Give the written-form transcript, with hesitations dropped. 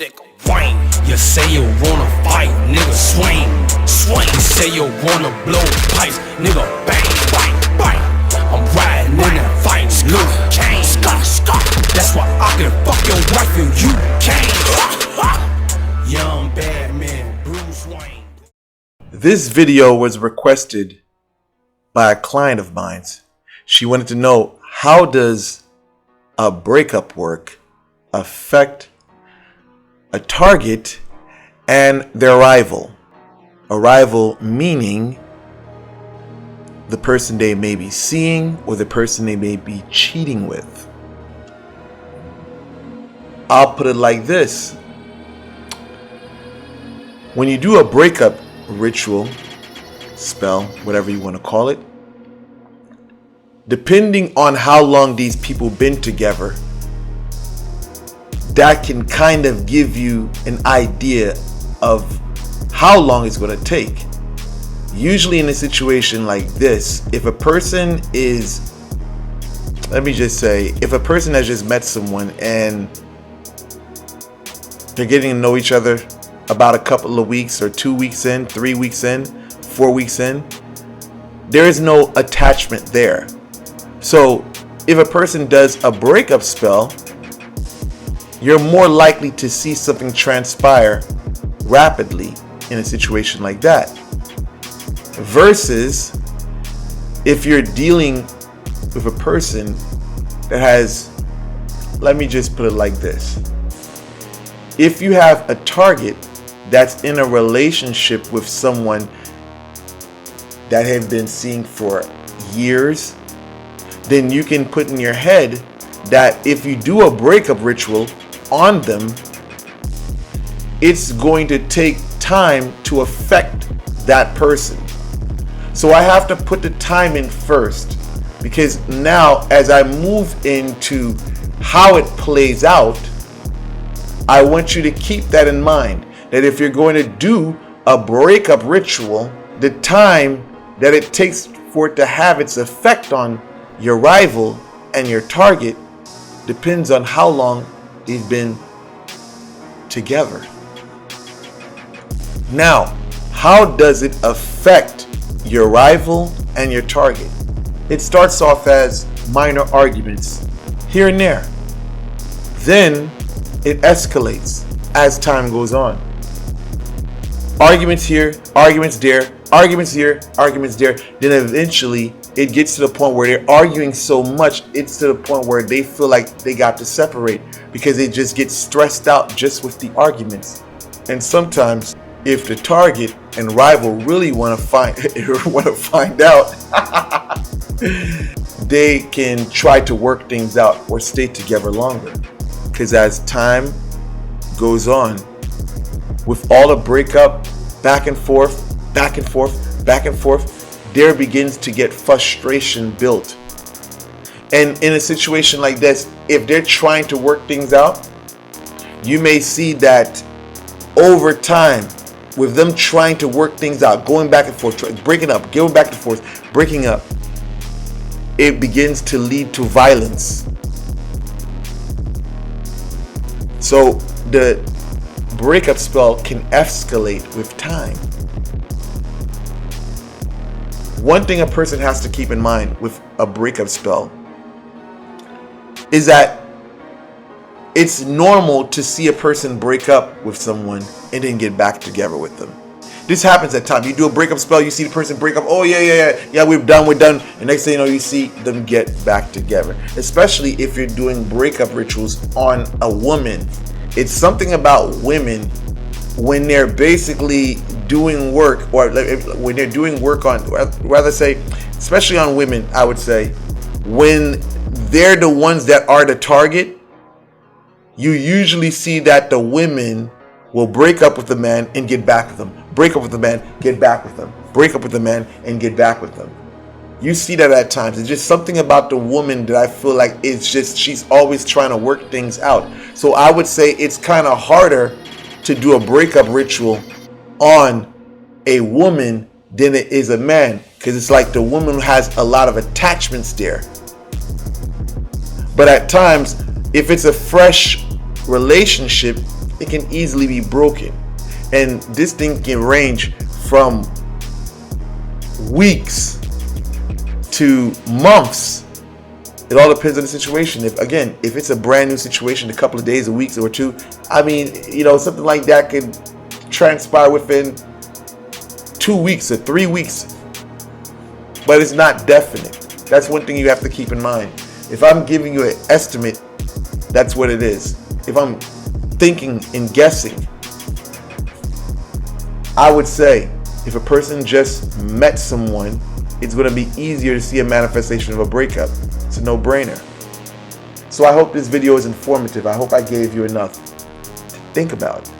dick whine. You say you wanna fight, nigga, swing. You say you wanna blow pipes, nigga, bang, bang, bang. I'm riding in that fight, Luke Kane. That's why I can fuck your wife and you can't. Young bad man, Bruce Wayne. This video was requested by a client of mine. She wanted to know, how does a breakup work affect a target and their rival? A rival meaning the person they may be seeing or the person they may be cheating with. I'll put it like this. When you do a breakup ritual, spell, whatever you want to call it, depending on how long these people been together, that can kind of give you an idea of how long it's going to take. Usually in a situation like this, if a person is, let me just say, if a person has just met someone and they're getting to know each other about a couple of weeks, or 2 weeks in, 3 weeks in, 4 weeks in, there is no attachment there. So if a person does a breakup spell, you're more likely to see something transpire rapidly in a situation like that. Versus if you're dealing with a person that has, let me just put it like this. If you have a target that's in a relationship with someone that have been seeing for years, then you can put in your head that if you do a breakup ritual on them, it's going to take time to affect that person. So I have to put the time in first, because now as I move into how it plays out, I want you to keep that in mind, that if you're going to do a breakup ritual, the time that it takes for it to have its effect on your rival and your target depends on how long they've been together. Now, how does it affect your rival and your target? It starts off as minor arguments here and there. Then it escalates as time goes on. Arguments here, arguments there, arguments here, arguments there. Then eventually it gets to the point where they're arguing so much, it's to the point where they feel like they got to separate because they just get stressed out just with the arguments. And sometimes if the target and rival really want to find out, they can try to work things out or stay together longer. Because as time goes on, with all the breakup, back and forth, back and forth, back and forth, there begins to get frustration built. And in a situation like this, if they're trying to work things out, you may see that over time, with them trying to work things out, going back and forth, breaking up, going back and forth, breaking up, it begins to lead to violence. So the breakup spell can escalate with time. One thing a person has to keep in mind with a breakup spell is that it's normal to see a person break up with someone and then get back together with them. This happens at times. You do a breakup spell, you see the person break up, oh yeah, we're done. And next thing you know, you see them get back together. Especially if you're doing breakup rituals on a woman. It's something about women when they're basically doing work, or when they're doing work on, rather say, especially on women, I would say, when they're the ones that are the target, you usually see that the women will break up with the man and get back with them. Break up with the man, get back with them. Break up with the man and get back with them. You see that at times. It's just something about the woman that I feel like it's just, she's always trying to work things out. So I would say it's kind of harder to do a breakup ritual on a woman than it is a man, because it's like the woman has a lot of attachments there. But at times, if it's a fresh relationship it can easily be broken. And this thing can range from weeks to months. It all depends on the situation. If it's a brand new situation, a couple of days, a week or two, I mean, something like that could transpire within 2 weeks or 3 weeks. But it's not definite. That's one thing you have to keep in mind. If I'm giving you an estimate, that's what it is. If I'm thinking and guessing, I would say if a person just met someone, it's going to be easier to see a manifestation of a breakup. It's a no-brainer. So I hope this video is informative. I hope I gave you enough to think about.